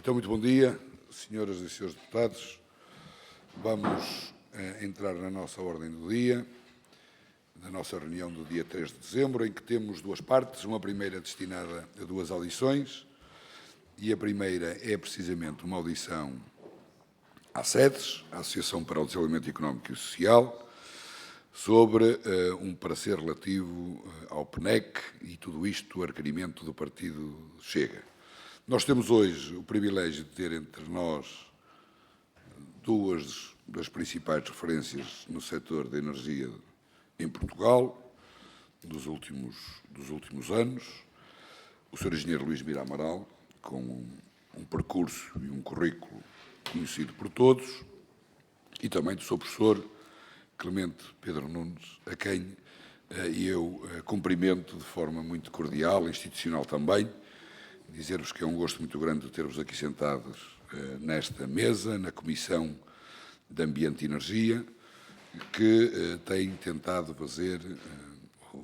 Então, muito bom dia, senhoras e senhores deputados. Vamos entrar na nossa ordem do dia, da nossa reunião do dia 3 de dezembro, em que temos duas partes, uma primeira destinada a duas audições, e a primeira é precisamente uma audição à SEDES, a Associação para o Desenvolvimento Económico e Social, sobre um parecer relativo ao PNEC e tudo isto, o requerimento do Partido Chega. Nós temos hoje o privilégio de ter entre nós duas das principais referências no setor da energia em Portugal dos últimos anos, o Sr. Engenheiro Luís Mira Amaral, com um percurso e um currículo conhecido por todos, e também do Sr. Professor Clemente Pedro Nunes, a quem eu cumprimento de forma muito cordial, institucional também, dizer-vos que é um gosto muito grande ter-vos aqui sentados nesta mesa, na Comissão de Ambiente e Energia, que tem tentado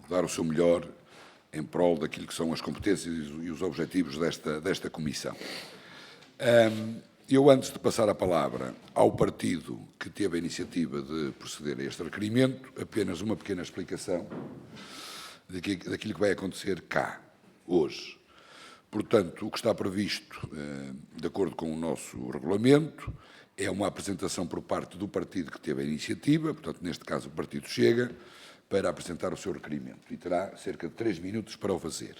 dar o seu melhor em prol daquilo que são as competências e os objetivos desta Comissão. Eu, antes de passar a palavra ao partido que teve a iniciativa de proceder a este requerimento, apenas uma pequena explicação daquilo que vai acontecer cá, hoje. Portanto, o que está previsto, de acordo com o nosso regulamento, é uma apresentação por parte do partido que teve a iniciativa, portanto, neste caso o Partido Chega, para apresentar o seu requerimento, e terá cerca de 3 minutos para o fazer.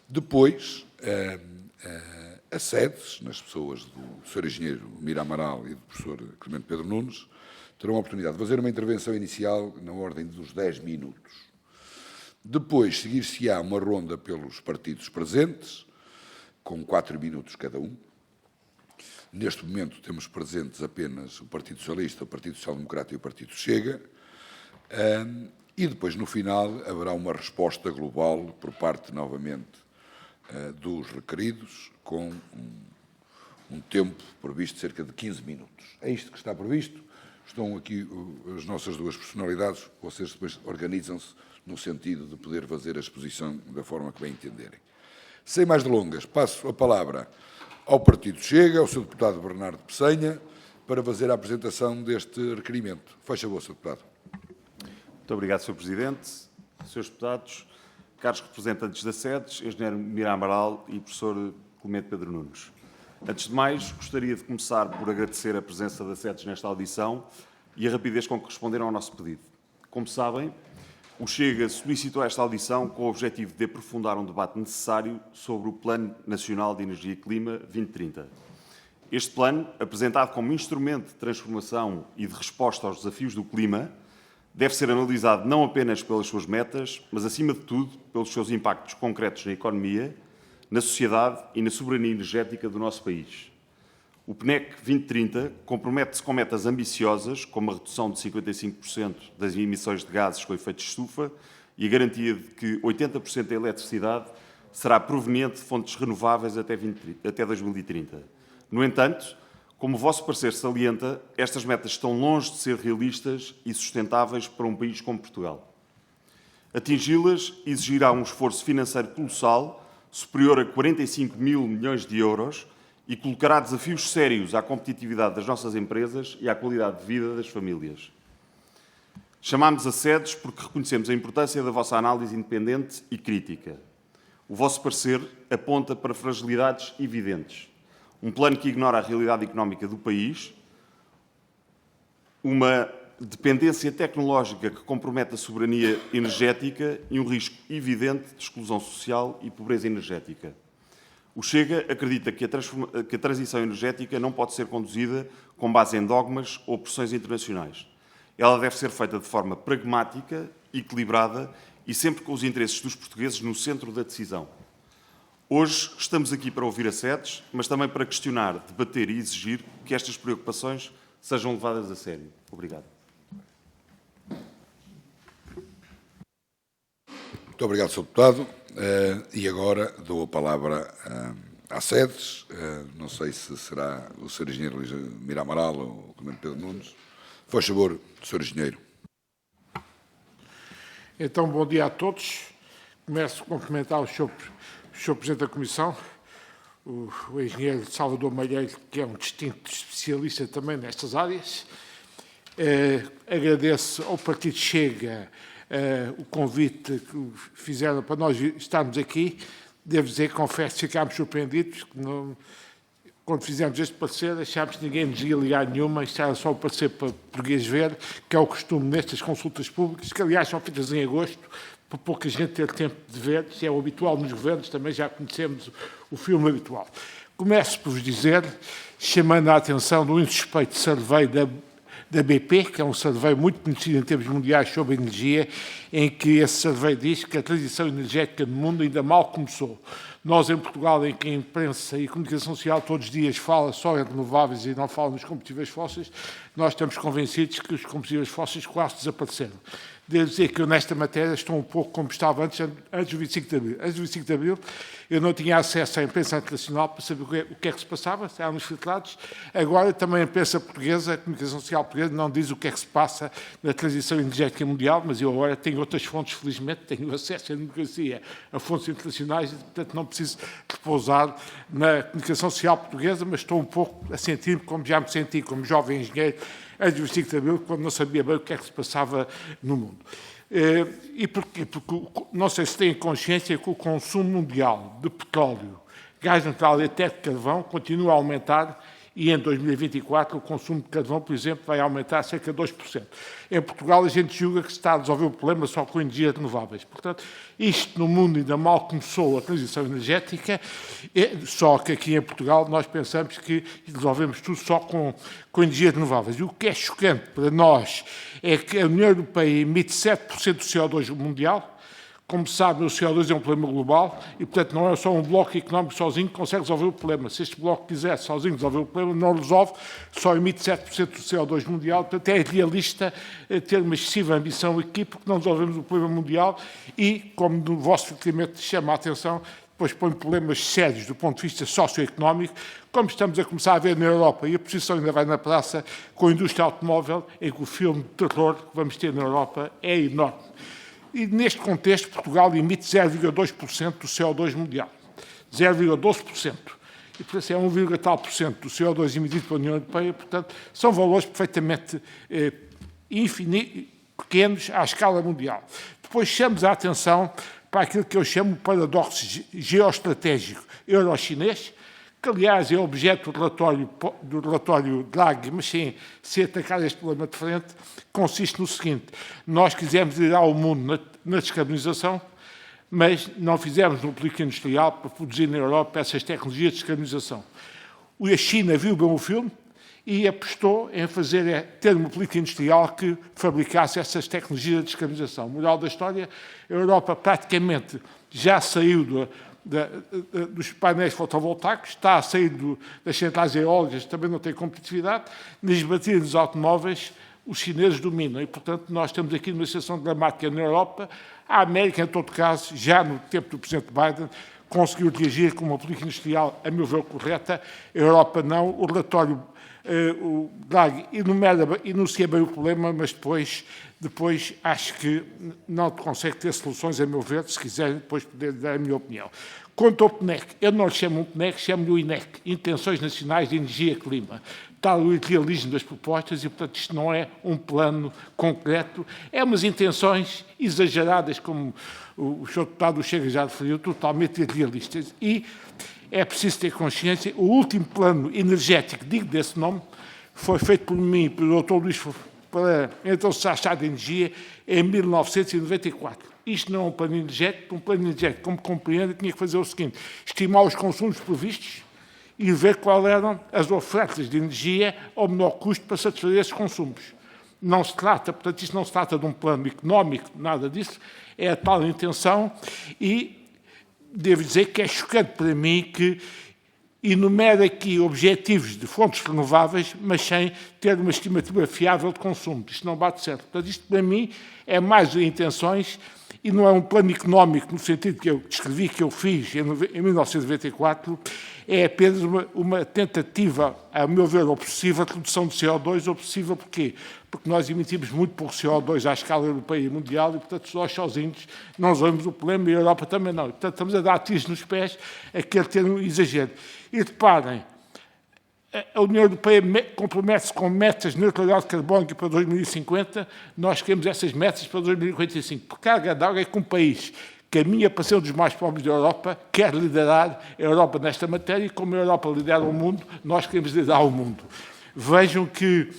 Depois, a SEDES, nas pessoas do Sr. Engenheiro Mira Amaral e do Professor Clemente Pedro Nunes, terão a oportunidade de fazer uma intervenção inicial na ordem dos 10 minutos. Depois, seguir-se-á uma ronda pelos partidos presentes, com 4 minutos cada um. Neste momento temos presentes apenas o Partido Socialista, o Partido Social Democrata e o Partido Chega. E depois, no final, haverá uma resposta global por parte, novamente, dos requeridos, com um tempo previsto de cerca de 15 minutos. É isto que está previsto. Estão aqui as nossas duas personalidades, vocês depois organizam-se no sentido de poder fazer a exposição da forma que bem entenderem. Sem mais delongas, passo a palavra ao Partido Chega, ao Sr. Deputado Bernardo Pessanha, para fazer a apresentação deste requerimento. Faz favor, Sr. Deputado. Muito obrigado, Sr. Presidente. Srs. Deputados, caros representantes da SEDES, Engenheiro Mira Amaral e Professor Clemente Pedro Nunes. Antes de mais, gostaria de começar por agradecer a presença da SEDES nesta audição e a rapidez com que responderam ao nosso pedido. Como sabem, o Chega solicitou esta audição com o objetivo de aprofundar um debate necessário sobre o Plano Nacional de Energia e Clima 2030. Este plano, apresentado como instrumento de transformação e de resposta aos desafios do clima, deve ser analisado não apenas pelas suas metas, mas, acima de tudo, pelos seus impactos concretos na economia, na sociedade e na soberania energética do nosso país. O PNEC 2030 compromete-se com metas ambiciosas, como a redução de 55% das emissões de gases com efeito de estufa e a garantia de que 80% da eletricidade será proveniente de fontes renováveis até 2030. No entanto, como o vosso parecer salienta, estas metas estão longe de ser realistas e sustentáveis para um país como Portugal. Atingi-las exigirá um esforço financeiro colossal, superior a 45 mil milhões de euros, e colocará desafios sérios à competitividade das nossas empresas e à qualidade de vida das famílias. Chamámos a SEDES porque reconhecemos a importância da vossa análise independente e crítica. O vosso parecer aponta para fragilidades evidentes. Um plano que ignora a realidade económica do país, uma dependência tecnológica que compromete a soberania energética e um risco evidente de exclusão social e pobreza energética. O Chega acredita que a transição energética não pode ser conduzida com base em dogmas ou pressões internacionais. Ela deve ser feita de forma pragmática, equilibrada e sempre com os interesses dos portugueses no centro da decisão. Hoje estamos aqui para ouvir a SEDES, mas também para questionar, debater e exigir que estas preocupações sejam levadas a sério. Obrigado. Muito obrigado, Sr. Deputado. E agora dou a palavra à SEDES. Não sei se será o Sr. Engenheiro Luís Mira Amaral ou o Clemente Pedro Nunes. Faz favor, Sr. Engenheiro. Então, bom dia a todos. Começo a cumprimentar o Sr. Presidente da Comissão, o engenheiro Salvador Malheiro, que é um distinto especialista também nestas áreas. Agradeço ao Partido Chega o convite que fizeram para nós estarmos aqui. Devo dizer, confesso, ficámos surpreendidos. Quando fizemos este parecer, achámos que ninguém nos ia ligar nenhuma, isto era só o parecer para português ver, que é o costume nestas consultas públicas, que aliás são feitas em agosto, para pouca gente ter tempo de ver, se é o habitual nos governos, também já conhecemos o filme habitual. Começo por vos dizer, chamando a atenção do insuspeito survey da BP, que é um survey muito conhecido em termos mundiais sobre energia, em que esse survey diz que a transição energética no mundo ainda mal começou. Nós, em Portugal, em que a imprensa e a comunicação social todos os dias fala só em renováveis e não fala nos combustíveis fósseis, nós estamos convencidos que os combustíveis fósseis quase desapareceram. Devo dizer que eu, nesta matéria, estou um pouco como estava antes do 25 de Abril. Antes do 25 de Abril, eu não tinha acesso à imprensa internacional para saber o que é que se passava, estavam nos filtrados. Agora, também a imprensa portuguesa, a comunicação social portuguesa, não diz o que é que se passa na transição energética mundial, mas eu agora tenho outras fontes, felizmente, tenho acesso à democracia a fontes internacionais e, portanto, não preciso repousar na comunicação social portuguesa, mas estou um pouco a sentir-me como já me senti como jovem engenheiro antes do 25 de Abril, quando não sabia bem o que é que se passava no mundo. E porquê? Porque não sei se têm consciência que o consumo mundial de petróleo, gás natural e até de carvão continua a aumentar e em 2024 o consumo de carvão, por exemplo, vai aumentar cerca de 2%. Em Portugal a gente julga que se está a resolver o problema só com energias renováveis. Portanto, isto no mundo ainda mal começou a transição energética, só que aqui em Portugal nós pensamos que resolvemos tudo só com energias renováveis. E o que é chocante para nós é que a União Europeia emite 7% do CO2 mundial. Como sabem, o CO2 é um problema global e, portanto, não é só um bloco económico sozinho que consegue resolver o problema. Se este bloco quiser sozinho resolver o problema, não resolve, só emite 7% do CO2 mundial. Portanto, é realista ter uma excessiva ambição aqui, porque não resolvemos o problema mundial e, como no vosso documento chama a atenção, depois põe problemas sérios do ponto de vista socioeconómico, como estamos a começar a ver na Europa, e a posição ainda vai na praça com a indústria automóvel, em que o filme de terror que vamos ter na Europa é enorme. E, neste contexto, Portugal emite 0,2% do CO2 mundial. 0,12%. E, portanto, é 1, tal por cento do CO2 emitido pela União Europeia. Portanto, são valores perfeitamente pequenos à escala mundial. Depois, chamamos a atenção para aquilo que eu chamo de paradoxo geoestratégico euro-chinês, que, aliás, é objeto do relatório Draghi, mas sem atacar este problema de frente, consiste no seguinte: nós quisemos liderar o mundo na descarbonização, mas não fizemos uma política industrial para produzir na Europa essas tecnologias de descarbonização. A China viu bem o filme e apostou em ter uma política industrial que fabricasse essas tecnologias de descarbonização. Moral da história, a Europa praticamente já saiu dos painéis fotovoltaicos, está a sair das centrais eólicas, também não tem competitividade, nas baterias dos automóveis os chineses dominam e, portanto, nós estamos aqui numa situação dramática na Europa. A América, em todo caso, já no tempo do Presidente Biden, conseguiu reagir com uma política industrial, a meu ver, correta. A Europa não. O relatório, o Draghi enuncia bem o problema, mas depois acho que não consegue ter soluções, a meu ver, se quiserem depois poder dar a minha opinião. Quanto ao PNEC, eu não lhe chamo um PNEC, chamo-lhe o INEC, Intenções Nacionais de Energia e Clima. Tal o idealismo das propostas e, portanto, isto não é um plano concreto, é umas intenções exageradas, como o Sr. Deputado Chega já referiu, totalmente irrealistas. E é preciso ter consciência, o último plano energético, digo desse nome, foi feito por mim e pelo Dr. Luís para então se achar de energia em 1994. Isto não é um plano energético, como compreende, tinha que fazer o seguinte: estimar os consumos previstos e ver quais eram as ofertas de energia ao menor custo para satisfazer esses consumos. Não se trata, portanto, isto não se trata de um plano económico, nada disso, é a tal intenção e devo dizer que é chocante para mim que enumera aqui objetivos de fontes renováveis, mas sem ter uma estimativa fiável de consumo. Isto não bate certo. Portanto, isto para mim é mais intenções e não é um plano económico no sentido que eu descrevi, que eu fiz em 1994, é apenas uma tentativa, a meu ver, obsessiva de redução de CO2. Obsessiva porquê? Porque nós emitimos muito pouco CO2 à escala europeia e mundial e, portanto, nós sozinhos não resolvemos o problema e a Europa também não. E, portanto, estamos a dar tiros nos pés a querer ter um exagero. E reparem, a União Europeia compromete-se com metas de neutralidade carbónica para 2050, nós queremos essas metas para 2045. Por carga d'água é que um país caminha para ser um dos mais pobres da Europa, quer liderar a Europa nesta matéria, e como a Europa lidera o mundo, nós queremos liderar o mundo. Vejam que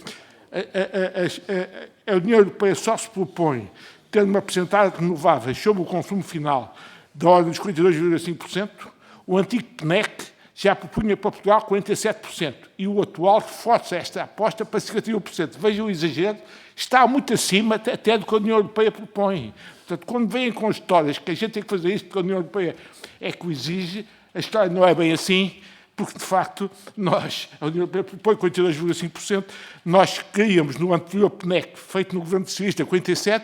a União Europeia só se propõe ter uma percentagem de renováveis sobre o consumo final da ordem dos 42,5%, o antigo PNEC já propunha para Portugal 47%, e o atual reforça esta aposta para 51%. Vejam o exagero, está muito acima até do que a União Europeia propõe. Portanto, quando vêm com histórias que a gente tem que fazer isto porque a União Europeia é que o exige, a história não é bem assim, porque, de facto, a União Europeia propõe 42,5%, nós queríamos, no anterior PNEC, feito no governo socialista, 47%,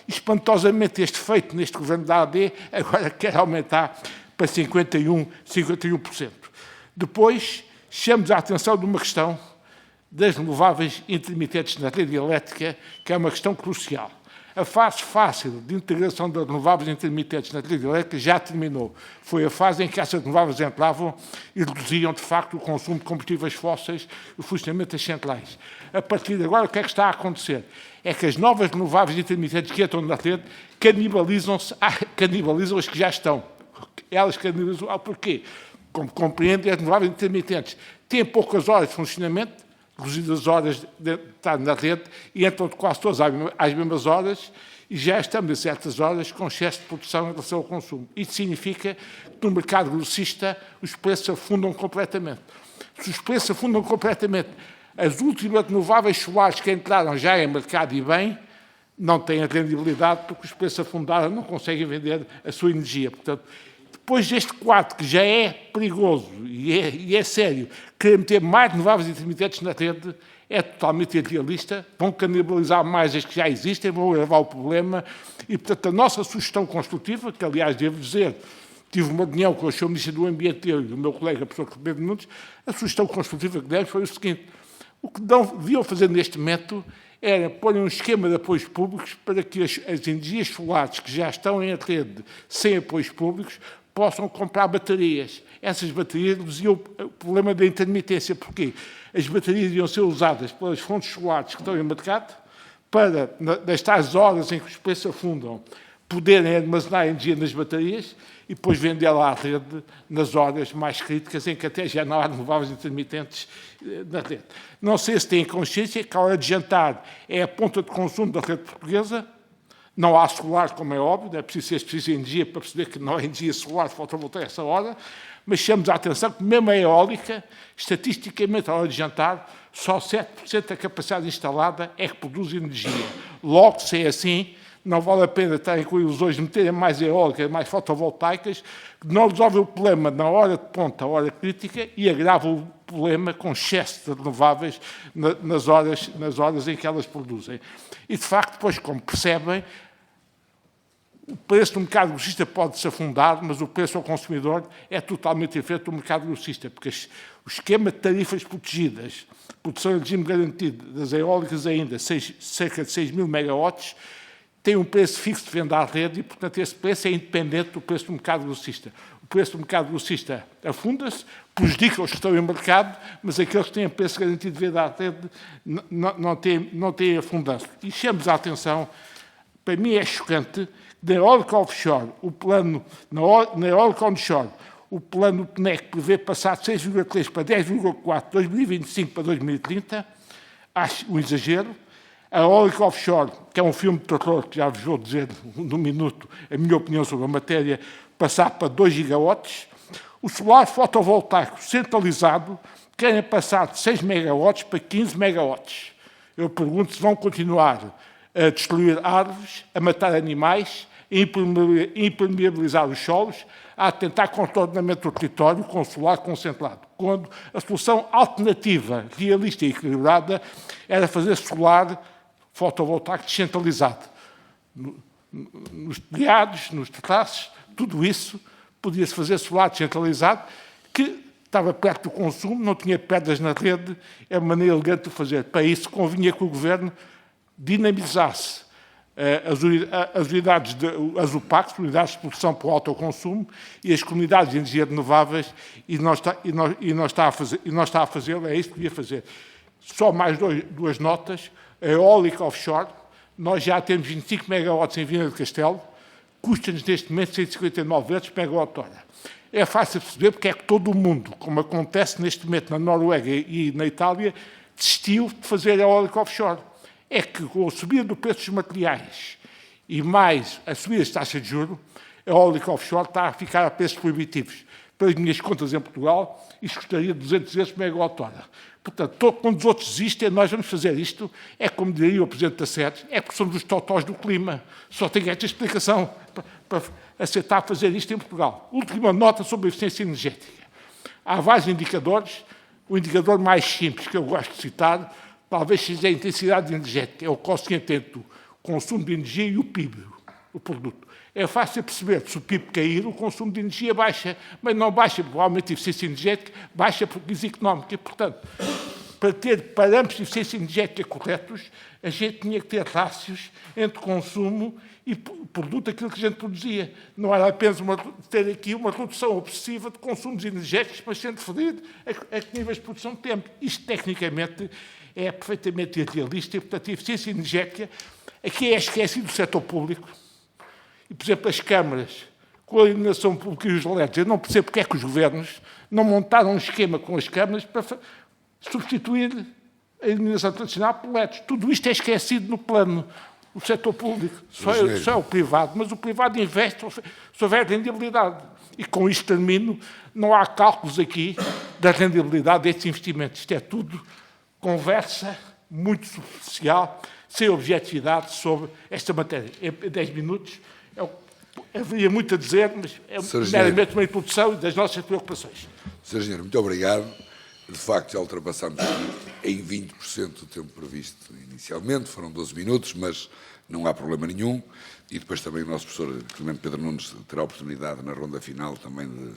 e, espantosamente, este feito neste governo da AD, agora quer aumentar para 51%. Depois, chamamos a atenção de uma questão das renováveis intermitentes na rede elétrica, que é uma questão crucial. A fase fácil de integração das renováveis intermitentes na rede elétrica já terminou. Foi a fase em que essas renováveis entravam e reduziam, de facto, o consumo de combustíveis fósseis e o funcionamento das centrais. A partir de agora, o que é que está a acontecer? É que as novas renováveis intermitentes que entram na rede canibalizam as que já estão. Elas canibalizam. Porquê? Como compreendem, as renováveis intermitentes têm poucas horas de funcionamento, reduzidas horas de estar na rede, e entram quase todas às mesmas horas, e já estamos a certas horas com excesso de produção em relação ao consumo. Isso significa que no mercado grossista os preços afundam completamente. Se os preços afundam completamente, as últimas renováveis solares que entraram já em mercado e bem, não têm a rendibilidade porque os preços afundaram, não conseguem vender a sua energia. Portanto, depois deste quadro, que já é perigoso e é sério, querer meter mais renováveis intermitentes na rede é totalmente irrealista, vão canibalizar mais as que já existem, vão levar o problema, e, portanto, a nossa sugestão construtiva, que, aliás, devo dizer, tive uma reunião com o Sr. Ministro do Ambiente e o meu colega, o professor Pedro Nunes, a sugestão construtiva que demos foi o seguinte: o que deviam fazer neste método era pôr um esquema de apoios públicos para que as energias solares que já estão em rede sem apoios públicos possam comprar baterias. Essas baterias reduziam o problema da intermitência. Porquê? As baterias iam ser usadas pelas fontes solares que estão em mercado para, nas tais horas em que os preços afundam, poderem armazenar energia nas baterias e depois vendê-la à rede nas horas mais críticas, em que até já não há renováveis intermitentes na rede. Não sei se têm consciência que a hora de jantar é a ponta de consumo da rede portuguesa. Não há solar, como é óbvio, é preciso ser específico de energia para perceber que não há energia solar fotovoltaica a essa hora, mas chamamos a atenção que mesmo a eólica, estatisticamente, à hora de jantar, só 7% da capacidade instalada é que produz energia. Logo, se é assim, não vale a pena estarem com ilusões de meterem mais eólicas, mais fotovoltaicas, que não resolve o problema na hora de ponta, a hora crítica, e agrava o problema com excesso de renováveis nas horas em que elas produzem. E, de facto, depois, como percebem, o preço do mercado grossista pode-se afundar, mas o preço ao consumidor é totalmente diferente do mercado grossista, porque o esquema de tarifas protegidas, produção de regime garantido das eólicas ainda, cerca de 6.000 megawatts, tem um preço fixo de venda à rede e, portanto, esse preço é independente do preço do mercado grossista. O preço do mercado grossista afunda-se, prejudica os que estão em mercado, mas aqueles que têm preço garantido de venda à rede não têm afundanço. E chamamos a atenção, para mim é chocante, na eólica offshore, na eólica onshore, o plano PNEC prevê passar de 6,3 para 10,4, 2025 para 2030, acho um exagero. A eólica offshore, que é um filme de terror, que já vos vou dizer num minuto a minha opinião sobre a matéria, passar para 2 gigawatts. O solar fotovoltaico centralizado querem passar de 6 megawatts para 15 megawatts. Eu pergunto se vão continuar a destruir árvores, a matar animais, a impermeabilizar os solos, a atentar contra o ordenamento do território com solar concentrado, quando a solução alternativa, realista e equilibrada, era fazer solar fotovoltaico descentralizado. Nos telhados, nos terraços, tudo isso podia-se fazer solar descentralizado, que estava perto do consumo, não tinha pedras na rede, é uma maneira elegante de fazer. Para isso, convinha que o Governo dinamizasse as unidades, as UPACs, unidades de produção para o autoconsumo, e as comunidades de energia renováveis, e nós está a fazê-lo, é isso que podia fazer. Só mais duas notas. A eólica offshore, nós já temos 25 megawatts em Viana do Castelo, custa-nos neste momento 159 euros por megawatt-hora. É fácil perceber porque é que todo o mundo, como acontece neste momento na Noruega e na Itália, desistiu de fazer a eólica offshore. É que com a subida do preço dos materiais e mais a subida das taxas de juros, a eólica offshore está a ficar a preços proibitivos. Pelas minhas contas em Portugal, isto custaria 200 euros por megawatt-hora. Portanto, quando os outros desistem, nós vamos fazer isto, é como diria o Presidente da SEDES, é porque somos os totós do clima. Só tenho esta explicação para aceitar fazer isto em Portugal. Última nota sobre a eficiência energética. Há vários indicadores. O indicador mais simples que eu gosto de citar, talvez seja a intensidade energética, é o quociente entre o consumo de energia e o PIB, o produto. É fácil perceber que se o PIB cair, o consumo de energia baixa, mas não baixa por aumento de eficiência energética, baixa por crise económica. E, portanto, para ter parâmetros de eficiência energética corretos, a gente tinha que ter rácios entre consumo e produto, aquilo que a gente produzia. Não era apenas ter aqui uma redução obsessiva de consumos energéticos, mas sendo referido a que níveis de produção temos. Isto, tecnicamente, é perfeitamente irrealista e, portanto, a eficiência energética aqui é esquecido do setor público. E, por exemplo, as câmaras, com a iluminação pública e os LEDs, eu não percebo porque é que os governos não montaram um esquema com as câmaras para substituir a iluminação tradicional por LEDs. Tudo isto é esquecido no plano do setor público. Só é o privado, mas o privado investe se houver rendibilidade. E com isto termino, não há cálculos aqui da rendibilidade destes investimentos. Isto é tudo conversa muito superficial, sem objetividade sobre esta matéria. Em 10 minutos, haveria muito a dizer, mas é meramente uma introdução das nossas preocupações. Sr. Engenheiro, muito obrigado. De facto, já ultrapassamos em 20% o tempo previsto inicialmente, foram 12 minutos, mas não há problema nenhum. E depois também o nosso professor Clemente Pedro Nunes terá a oportunidade, na ronda final, também de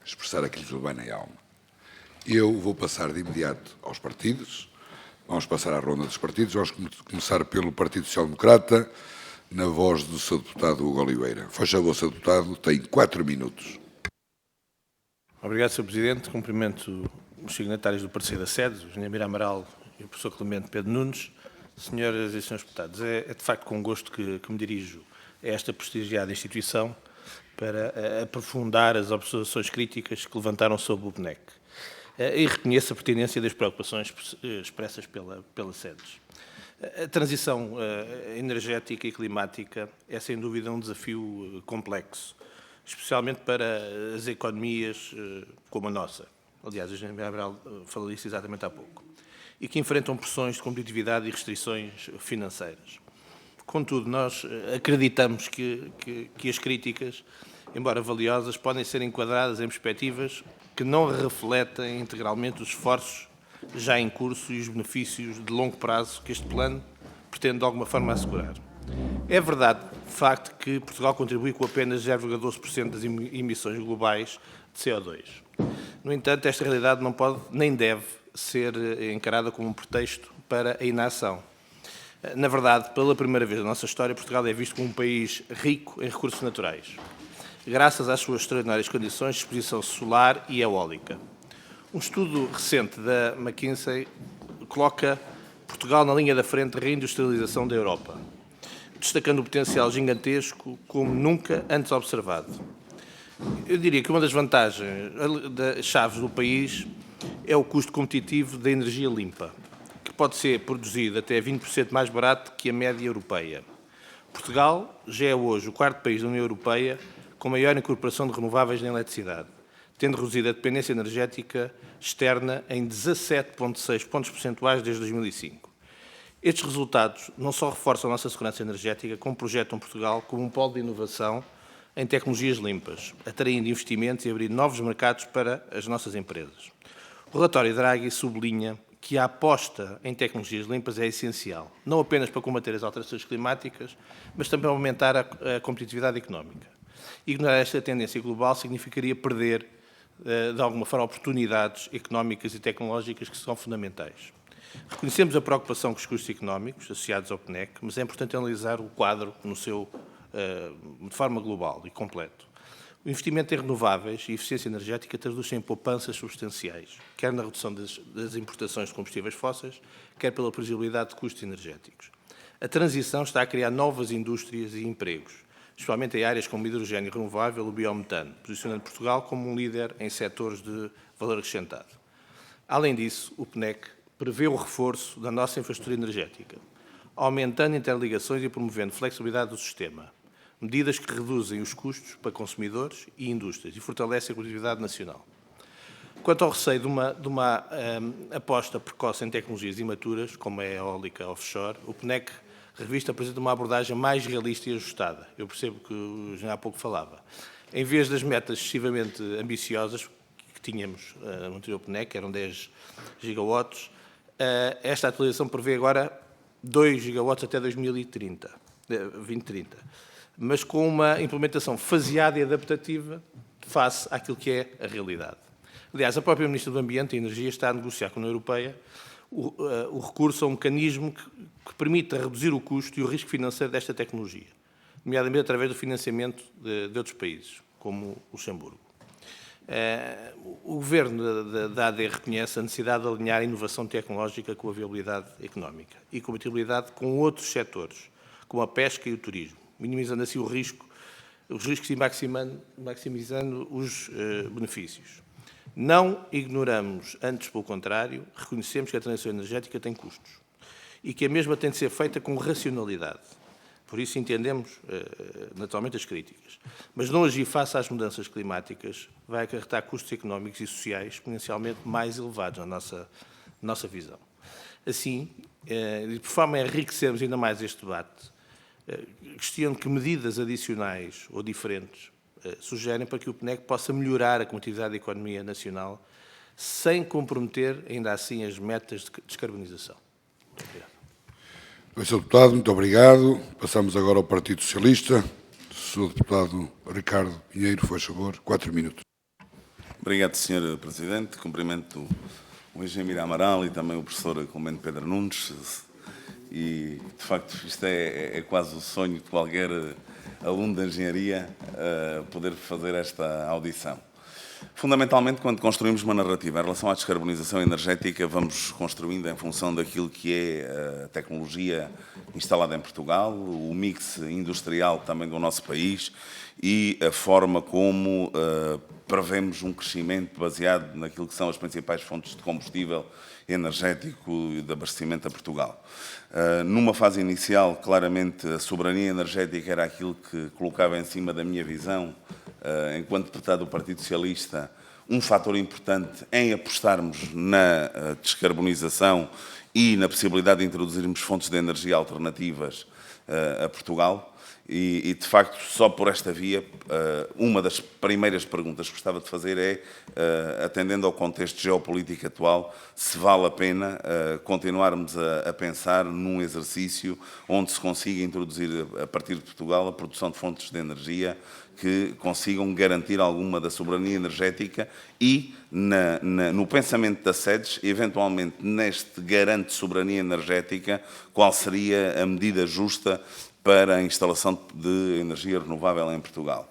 expressar aquilo que lhe vai na alma. Eu vou passar de imediato aos partidos. Vamos passar à ronda dos partidos. Vamos começar pelo Partido Social Democrata, na voz do Sr. Deputado Hugo Oliveira. Faz favor, Sr. Deputado, tem 4 minutos. Obrigado, Sr. Presidente. Cumprimento os signatários do parecer da SEDES, o Engenheiro Mira Amaral e o professor Clemente Pedro Nunes. Senhoras e senhores deputados, é de facto com gosto que me dirijo a esta prestigiada instituição para aprofundar as observações críticas que levantaram sobre o BNEC. E reconheço a pertinência das preocupações expressas pela SEDES. A transição energética e climática é, sem dúvida, um desafio complexo, especialmente para as economias como a nossa. Aliás, o Engenheiro Amaral falou disso exatamente há pouco. E que enfrentam pressões de competitividade e restrições financeiras. Contudo, nós acreditamos que as críticas, embora valiosas, podem ser enquadradas em perspectivas que não refletem integralmente os esforços já em curso e os benefícios de longo prazo que este plano pretende de alguma forma assegurar. É verdade, de facto, que Portugal contribui com apenas 0,12% das emissões globais de CO2. No entanto, esta realidade não pode nem deve ser encarada como um pretexto para a inação. Na verdade, pela primeira vez na nossa história, Portugal é visto como um país rico em recursos naturais, graças às suas extraordinárias condições de exposição solar e eólica. Um estudo recente da McKinsey coloca Portugal na linha da frente da reindustrialização da Europa, destacando o potencial gigantesco como nunca antes observado. Eu diria que uma das vantagens das chaves do país é o custo competitivo da energia limpa, que pode ser produzido até 20% mais barato que a média europeia. Portugal já é hoje o quarto país da União Europeia com maior incorporação de renováveis na eletricidade, tendo reduzido a dependência energética externa em 17,6 pontos percentuais desde 2005. Estes resultados não só reforçam a nossa segurança energética, como projetam Portugal como um polo de inovação em tecnologias limpas, atraindo investimentos e abrindo novos mercados para as nossas empresas. O relatório Draghi sublinha que a aposta em tecnologias limpas é essencial, não apenas para combater as alterações climáticas, mas também para aumentar a competitividade económica. Ignorar esta tendência global significaria perder, de alguma forma, oportunidades económicas e tecnológicas que são fundamentais. Reconhecemos a preocupação com os custos económicos associados ao PNEC, mas é importante analisar o quadro de forma global e completo. O investimento em renováveis e eficiência energética traduz-se em poupanças substanciais, quer na redução das importações de combustíveis fósseis, quer pela previsibilidade de custos energéticos. A transição está a criar novas indústrias e empregos, especialmente em áreas como o hidrogênio renovável e o biometano, posicionando Portugal como um líder em setores de valor acrescentado. Além disso, o PNEC prevê o reforço da nossa infraestrutura energética, aumentando interligações e promovendo flexibilidade do sistema, medidas que reduzem os custos para consumidores e indústrias e fortalecem a competitividade nacional. Quanto ao receio de uma aposta precoce em tecnologias imaturas, como é a eólica offshore, o PNEC revista apresenta uma abordagem mais realista e ajustada. Eu percebo que o General há pouco falava. Em vez das metas excessivamente ambiciosas que tínhamos no anterior PNEC, que eram 10 gigawatts, esta atualização prevê agora 2 gigawatts até 2030, mas com uma implementação faseada e adaptativa face àquilo que é a realidade. Aliás, a própria Ministra do Ambiente e Energia está a negociar com a União Europeia o recurso a um mecanismo que permita reduzir o custo e o risco financeiro desta tecnologia, nomeadamente através do financiamento de outros países, como o Luxemburgo. O Governo da AD reconhece a necessidade de alinhar a inovação tecnológica com a viabilidade económica e compatibilidade com outros setores, como a pesca e o turismo, minimizando assim os riscos e maximizando os benefícios. Não ignoramos, antes pelo contrário, reconhecemos que a transição energética tem custos e que a mesma tem de ser feita com racionalidade. Por isso entendemos naturalmente as críticas. Mas não agir face às mudanças climáticas vai acarretar custos económicos e sociais exponencialmente mais elevados na nossa visão. Assim, de forma a enriquecermos ainda mais este debate, questiono que medidas adicionais ou diferentes sugerem para que o PNEC possa melhorar a competitividade da economia nacional sem comprometer, ainda assim, as metas de descarbonização. Muito obrigado. Sr. Deputado, muito obrigado. Passamos agora ao Partido Socialista. Sr. Deputado Ricardo Pinheiro, faz favor, 4 minutos. Obrigado, Sr. Presidente. Cumprimento o engenheiro Amaral e também o professor Clemente Pedro Nunes. E, de facto, isto é quase o sonho de qualquer aluno de engenharia poder fazer esta audição. Fundamentalmente, quando construímos uma narrativa em relação à descarbonização energética, vamos construindo em função daquilo que é a tecnologia instalada em Portugal, o mix industrial também do nosso país e a forma como prevemos um crescimento baseado naquilo que são as principais fontes de combustível energético e de abastecimento a Portugal. Numa fase inicial, claramente, a soberania energética era aquilo que colocava em cima da minha visão, enquanto deputado do Partido Socialista, um fator importante em apostarmos na descarbonização e na possibilidade de introduzirmos fontes de energia alternativas a Portugal. E, de facto, só por esta via, uma das primeiras perguntas que gostava de fazer é, atendendo ao contexto geopolítico atual, se vale a pena continuarmos a pensar num exercício onde se consiga introduzir, a partir de Portugal, a produção de fontes de energia que consigam garantir alguma da soberania energética e, no pensamento das sedes, eventualmente, neste garante de soberania energética, qual seria a medida justa para a instalação de energia renovável em Portugal.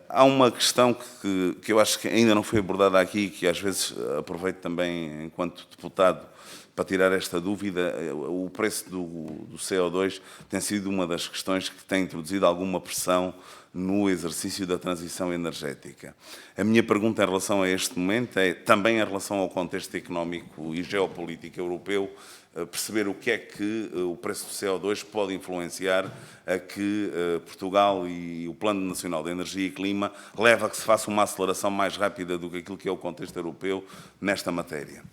Há uma questão que eu acho que ainda não foi abordada aqui, que às vezes aproveito também enquanto deputado para tirar esta dúvida. O preço do CO2 tem sido uma das questões que tem introduzido alguma pressão no exercício da transição energética. A minha pergunta em relação a este momento é, também em relação ao contexto económico e geopolítico europeu, perceber o que é que o preço do CO2 pode influenciar a que Portugal e o Plano Nacional de Energia e Clima leva a que se faça uma aceleração mais rápida do que aquilo que é o contexto europeu nesta matéria.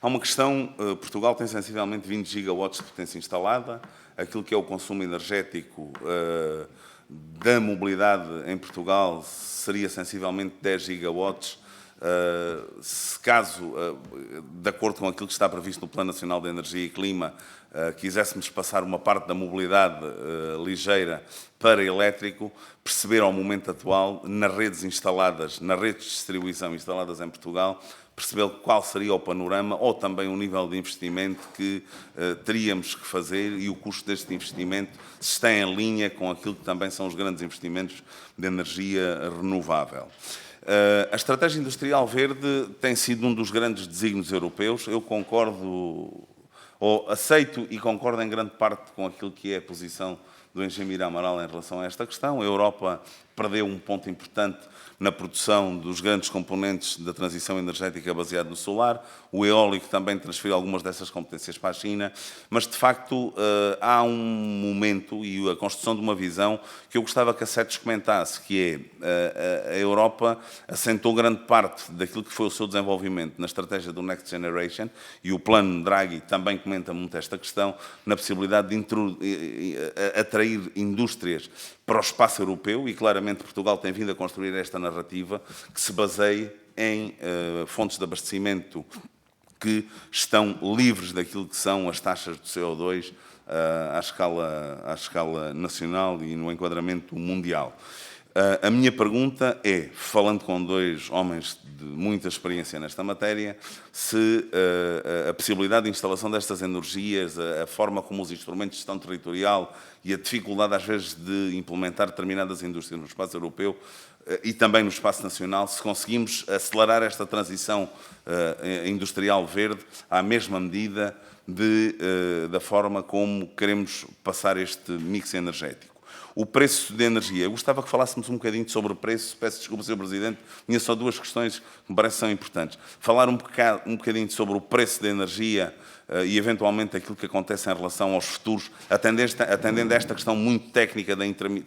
Há uma questão, Portugal tem sensivelmente 20 gigawatts de potência instalada, aquilo que é o consumo energético da mobilidade em Portugal seria sensivelmente 10 gigawatts. Se caso, de acordo com aquilo que está previsto no Plano Nacional de Energia e Clima, quiséssemos passar uma parte da mobilidade ligeira para elétrico, perceber ao momento atual, nas redes instaladas, nas redes de distribuição instaladas em Portugal, perceber qual seria o panorama ou também o nível de investimento que teríamos que fazer e o custo deste investimento, se está em linha com aquilo que também são os grandes investimentos de energia renovável. A estratégia industrial verde tem sido um dos grandes desígnios europeus. Eu concordo, ou aceito e concordo em grande parte com aquilo que é a posição do engenheiro Mira Amaral em relação a esta questão. A Europa perdeu um ponto importante na produção dos grandes componentes da transição energética baseada no solar. O eólico também transferiu algumas dessas competências para a China, mas, de facto, há um momento e a construção de uma visão que eu gostava que a SEDES comentasse, que é a Europa assentou grande parte daquilo que foi o seu desenvolvimento na estratégia do Next Generation, e o plano Draghi também comenta muito esta questão, na possibilidade de atrair indústrias para o espaço europeu, e claramente Portugal tem vindo a construir esta narrativa que se baseia em fontes de abastecimento que estão livres daquilo que são as taxas de CO2 à escala nacional e no enquadramento mundial. A minha pergunta é, falando com dois homens de muita experiência nesta matéria, se a possibilidade de instalação destas energias, a forma como os instrumentos de gestão territorial e a dificuldade, às vezes, de implementar determinadas indústrias no espaço europeu e também no espaço nacional, se conseguimos acelerar esta transição industrial verde à mesma medida da forma como queremos passar este mix energético. O preço de energia. Eu gostava que falássemos um bocadinho sobre o preço. Peço desculpa, Sr. Presidente, tinha só duas questões que me parecem são importantes. Falar um bocadinho sobre o preço da energia e, eventualmente, aquilo que acontece em relação aos futuros, atendendo a esta questão muito técnica,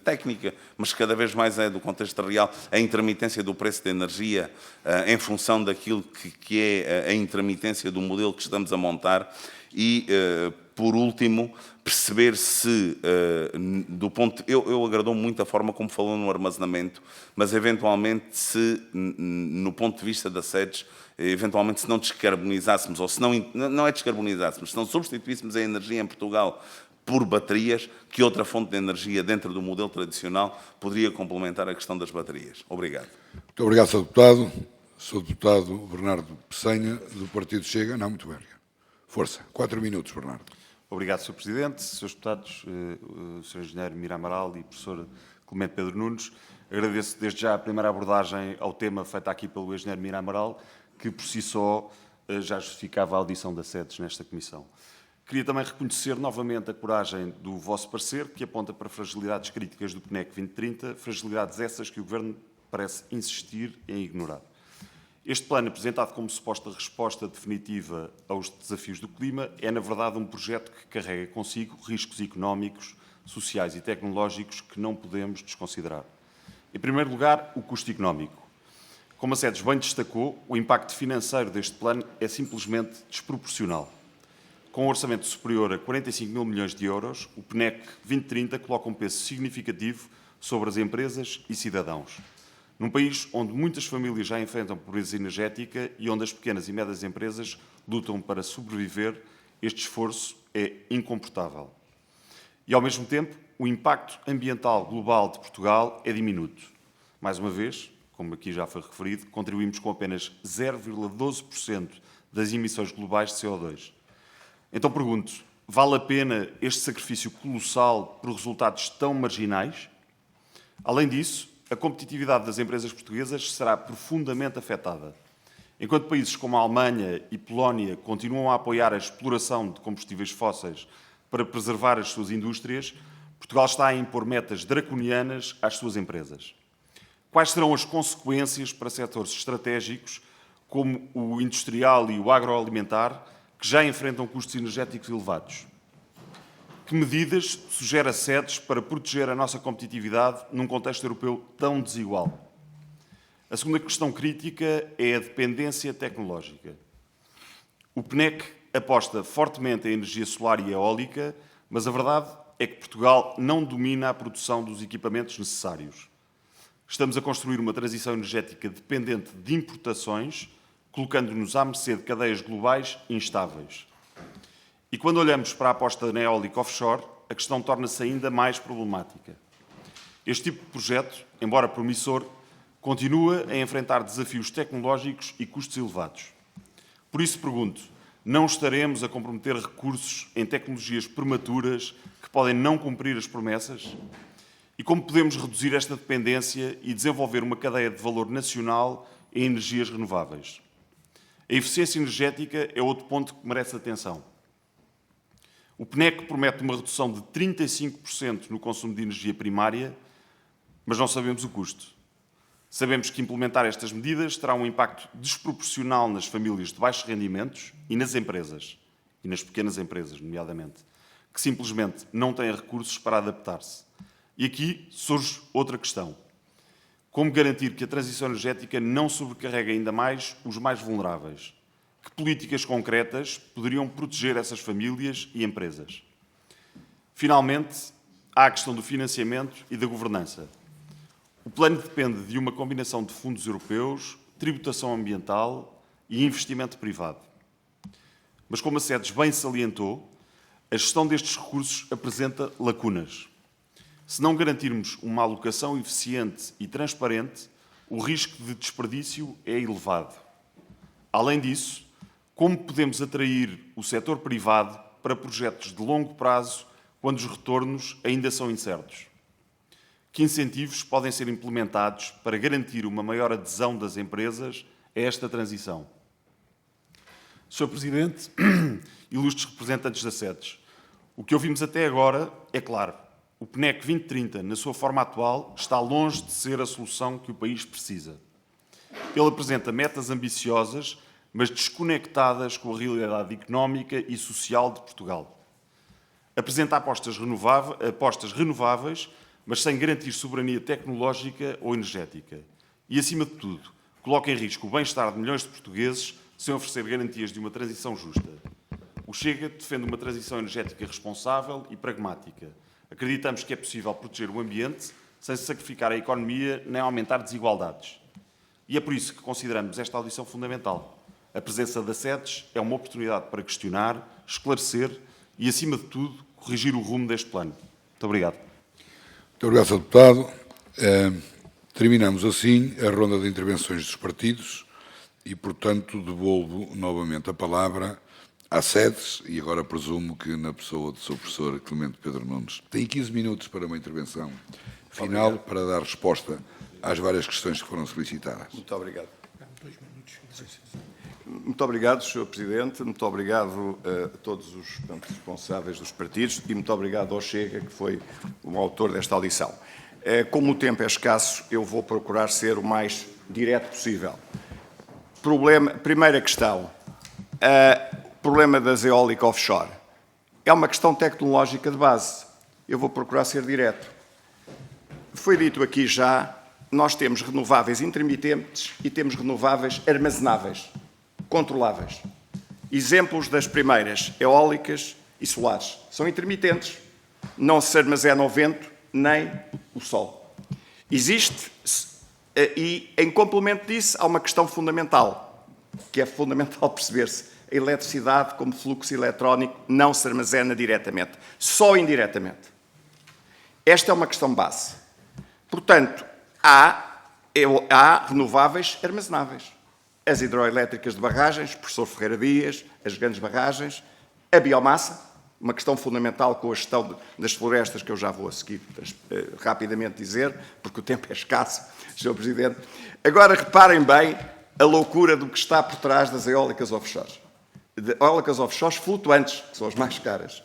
técnica, mas cada vez mais é do contexto real, a intermitência do preço da energia em função daquilo que é a intermitência do modelo que estamos a montar. E, por último, perceber se, do ponto... Eu agradou-me muito a forma como falou no armazenamento, mas, eventualmente, se, no ponto de vista da SEDES, eventualmente, se não descarbonizássemos, ou se não é descarbonizássemos, se não substituíssemos a energia em Portugal por baterias, que outra fonte de energia dentro do modelo tradicional poderia complementar a questão das baterias. Obrigado. Muito obrigado, Sr. Deputado. Sr. Deputado Bernardo Pessanha, do Partido Chega. Não, muito bem. Força. 4 minutos, Bernardo. Obrigado, Sr. Presidente, Srs. Deputados, Sr. Engenheiro Mira Amaral e Professor Clemente Pedro Nunes. Agradeço desde já a primeira abordagem ao tema feita aqui pelo Engenheiro Mira Amaral, que por si só já justificava a audição da SEDES nesta comissão. Queria também reconhecer novamente a coragem do vosso parecer, que aponta para fragilidades críticas do PNEC 2030, fragilidades essas que o Governo parece insistir em ignorar. Este plano, apresentado como suposta resposta definitiva aos desafios do clima, é, na verdade, um projeto que carrega consigo riscos económicos, sociais e tecnológicos que não podemos desconsiderar. Em primeiro lugar, o custo económico. Como a SEDES bem destacou, o impacto financeiro deste plano é simplesmente desproporcional. Com um orçamento superior a 45 mil milhões de euros, o PNEC 2030 coloca um peso significativo sobre as empresas e cidadãos. Num país onde muitas famílias já enfrentam pobreza energética e onde as pequenas e médias empresas lutam para sobreviver, este esforço é incomportável. E, ao mesmo tempo, o impacto ambiental global de Portugal é diminuto. Mais uma vez, como aqui já foi referido, contribuímos com apenas 0,12% das emissões globais de CO2. Então pergunto, vale a pena este sacrifício colossal por resultados tão marginais? Além disso, a competitividade das empresas portuguesas será profundamente afetada. Enquanto países como a Alemanha e Polónia continuam a apoiar a exploração de combustíveis fósseis para preservar as suas indústrias, Portugal está a impor metas draconianas às suas empresas. Quais serão as consequências para setores estratégicos como o industrial e o agroalimentar, que já enfrentam custos energéticos elevados? Que medidas sugere a SEDES para proteger a nossa competitividade num contexto europeu tão desigual? A segunda questão crítica é a dependência tecnológica. O PNEC aposta fortemente em energia solar e eólica, mas a verdade é que Portugal não domina a produção dos equipamentos necessários. Estamos a construir uma transição energética dependente de importações, colocando-nos à mercê de cadeias globais instáveis. E quando olhamos para a aposta na eólica offshore, a questão torna-se ainda mais problemática. Este tipo de projeto, embora promissor, continua a enfrentar desafios tecnológicos e custos elevados. Por isso pergunto, não estaremos a comprometer recursos em tecnologias prematuras que podem não cumprir as promessas? E como podemos reduzir esta dependência e desenvolver uma cadeia de valor nacional em energias renováveis? A eficiência energética é outro ponto que merece atenção. O PNEC promete uma redução de 35% no consumo de energia primária, mas não sabemos o custo. Sabemos que implementar estas medidas terá um impacto desproporcional nas famílias de baixos rendimentos e nas empresas, e nas pequenas empresas, nomeadamente, que simplesmente não têm recursos para adaptar-se. E aqui surge outra questão. Como garantir que a transição energética não sobrecarregue ainda mais os mais vulneráveis? Que políticas concretas poderiam proteger essas famílias e empresas? Finalmente, há a questão do financiamento e da governança. O plano depende de uma combinação de fundos europeus, tributação ambiental e investimento privado. Mas, como a SEDES bem salientou, a gestão destes recursos apresenta lacunas. Se não garantirmos uma alocação eficiente e transparente, o risco de desperdício é elevado. Além disso, como podemos atrair o setor privado para projetos de longo prazo quando os retornos ainda são incertos? Que incentivos podem ser implementados para garantir uma maior adesão das empresas a esta transição? Sr. Presidente, ilustres representantes da SEDES, o que ouvimos até agora é claro. O PNEC 2030, na sua forma atual, está longe de ser a solução que o país precisa. Ele apresenta metas ambiciosas, mas desconectadas com a realidade económica e social de Portugal. Apresenta apostas renováveis, mas sem garantir soberania tecnológica ou energética. E, acima de tudo, coloca em risco o bem-estar de milhões de portugueses sem oferecer garantias de uma transição justa. O Chega defende uma transição energética responsável e pragmática. Acreditamos que é possível proteger o ambiente sem sacrificar a economia nem aumentar desigualdades. E é por isso que consideramos esta audição fundamental. A presença da SEDES é uma oportunidade para questionar, esclarecer e, acima de tudo, corrigir o rumo deste plano. Muito obrigado. Muito obrigado, Sr. Deputado. Terminamos assim a ronda de intervenções dos partidos e, portanto, devolvo novamente a palavra à SEDES e agora presumo que na pessoa do Sr. Professor Clemente Pedro Nunes. Tem 15 minutos para uma intervenção final para dar resposta às várias questões que foram solicitadas. Muito obrigado. Muito obrigado, Sr. Presidente. Muito obrigado a todos os responsáveis dos partidos e muito obrigado ao Chega, que foi o autor desta audição. Como o tempo é escasso, eu vou procurar ser o mais direto possível. Primeira questão. Problema das eólicas offshore. É uma questão tecnológica de base. Eu vou procurar ser direto. Foi dito aqui já, nós temos renováveis intermitentes e temos renováveis armazenáveis, controláveis. Exemplos das primeiras, eólicas e solares. São intermitentes. Não se armazena o vento nem o sol. Existe, e em complemento disso, há uma questão fundamental, que é fundamental perceber-se. A eletricidade, como fluxo eletrónico, não se armazena diretamente, só indiretamente. Esta é uma questão base. Portanto, há renováveis armazenáveis. As hidroelétricas de barragens, professor Ferreira Dias, as grandes barragens, a biomassa, uma questão fundamental com a gestão das florestas, que eu já vou a seguir rapidamente dizer, porque o tempo é escasso, Sr. Presidente. Agora, reparem bem a loucura do que está por trás das eólicas offshore. De eólicas offshore flutuantes, que são as mais caras.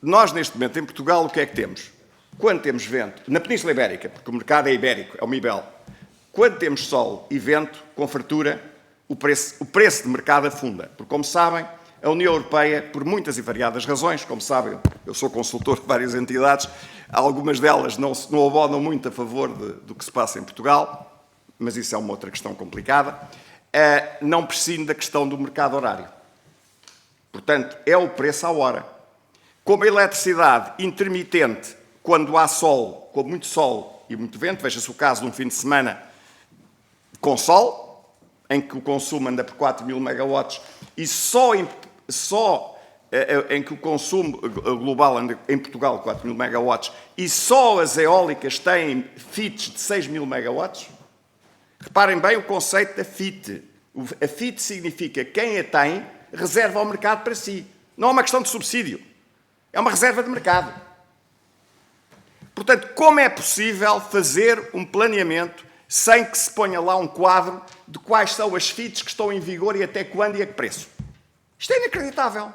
Nós, neste momento, em Portugal, o que é que temos? Quando temos vento, na Península Ibérica, porque o mercado é ibérico, é o MIBEL, quando temos sol e vento, com fartura, o preço de mercado afunda. Porque, como sabem, a União Europeia, por muitas e variadas razões, como sabem, eu sou consultor de várias entidades, algumas delas não abonam muito a favor do que se passa em Portugal, mas isso é uma outra questão complicada, não prescinde da questão do mercado horário. Portanto, é o preço à hora. como a eletricidade intermitente, quando há sol, com muito sol e muito vento, veja-se o caso de um fim de semana com sol, em que o consumo anda por 4.000 megawatts, e só em que o consumo global anda em Portugal 4.000 megawatts, e só as eólicas têm FITs de 6.000 megawatts. Reparem bem o conceito da FIT. A FIT significa quem a tem reserva ao mercado para si. Não é uma questão de subsídio. É uma reserva de mercado. Portanto, como é possível fazer um planeamento sem que se ponha lá um quadro de quais são as FITs que estão em vigor e até quando e a que preço? Isto é inacreditável.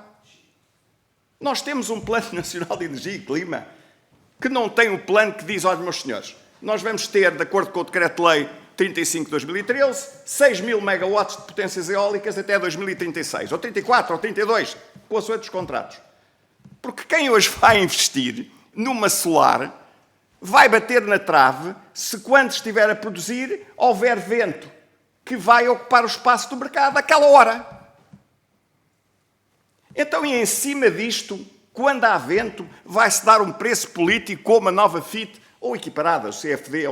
Nós temos um Plano Nacional de Energia e Clima que não tem um plano que diz, olha, meus senhores, nós vamos ter, de acordo com o Decreto-Lei 35 de 2013, 6.000 megawatts de potências eólicas até 2036, ou 34, ou 32, com a sua dos contratos. Porque quem hoje vai investir numa solar vai bater na trave se, quando estiver a produzir, houver vento que vai ocupar o espaço do mercado àquela hora. Então, e em cima disto, quando há vento, vai-se dar um preço político como a nova FIT, ou equiparada, o CFD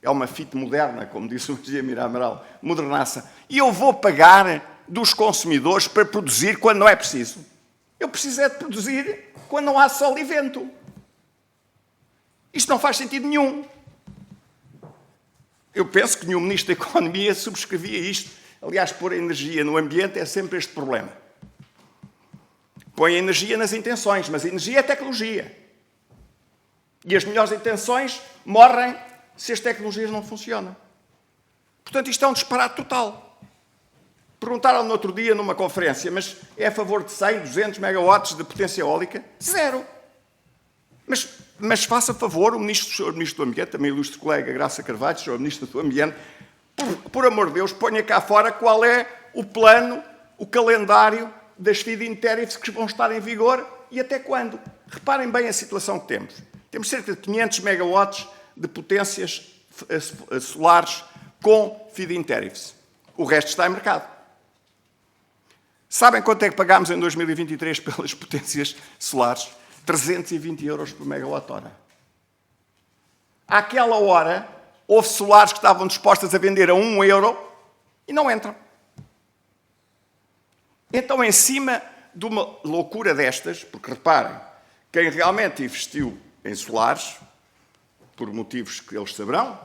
é uma FIT moderna, como disse o engenheiro Mira Amaral, modernaça, e eu vou pagar dos consumidores para produzir quando não é preciso. Eu preciso é de produzir quando não há sol e vento. Isto não faz sentido nenhum. Eu penso que nenhum Ministro da Economia subscrevia isto. Aliás, pôr a energia no ambiente é sempre este problema. Põe a energia nas intenções, mas a energia é tecnologia. E as melhores intenções morrem se as tecnologias não funcionam. Portanto, isto é um disparate total. Perguntaram no outro dia numa conferência, mas é a favor de 100, 200 megawatts de potência eólica? Zero. Mas faça favor, o Senhor Ministro do Ambiente, também o ilustre colega Graça Carvalho, Senhor Ministro do Ambiente, por amor de Deus, ponha cá fora qual é o plano, o calendário das feed-in tariffs que vão estar em vigor e até quando. Reparem bem a situação que temos. Temos cerca de 500 megawatts de potências solares com feed-in tariffs. O resto está em mercado. Sabem quanto é que pagámos em 2023 pelas potências solares? 320 euros por megawatt-hora. Àquela hora, houve solares que estavam dispostas a vender a 1 euro e não entram. Então, em cima de uma loucura destas, porque reparem, quem realmente investiu em solares, por motivos que eles saberão,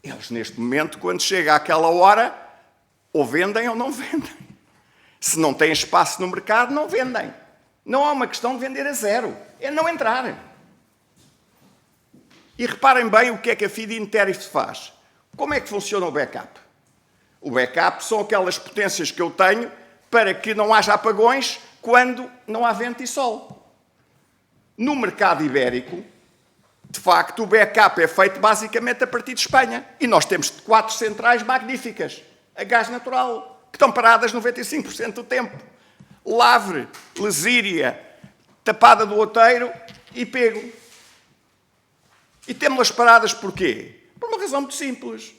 eles neste momento, quando chega àquela hora, ou vendem ou não vendem. Se não têm espaço no mercado, não vendem. Não há uma questão de vender a zero, é não entrar. E reparem bem o que é que a feed-in tariff faz. Como é que funciona o backup? O backup são aquelas potências que eu tenho para que não haja apagões quando não há vento e sol. No mercado ibérico, de facto, o backup é feito basicamente a partir de Espanha. E nós temos 4 centrais magníficas, a gás natural, que estão paradas 95% do tempo. Lavre, Lesíria, Tapada do Outeiro e Pego. E temos-las paradas porquê? Por uma razão muito simples.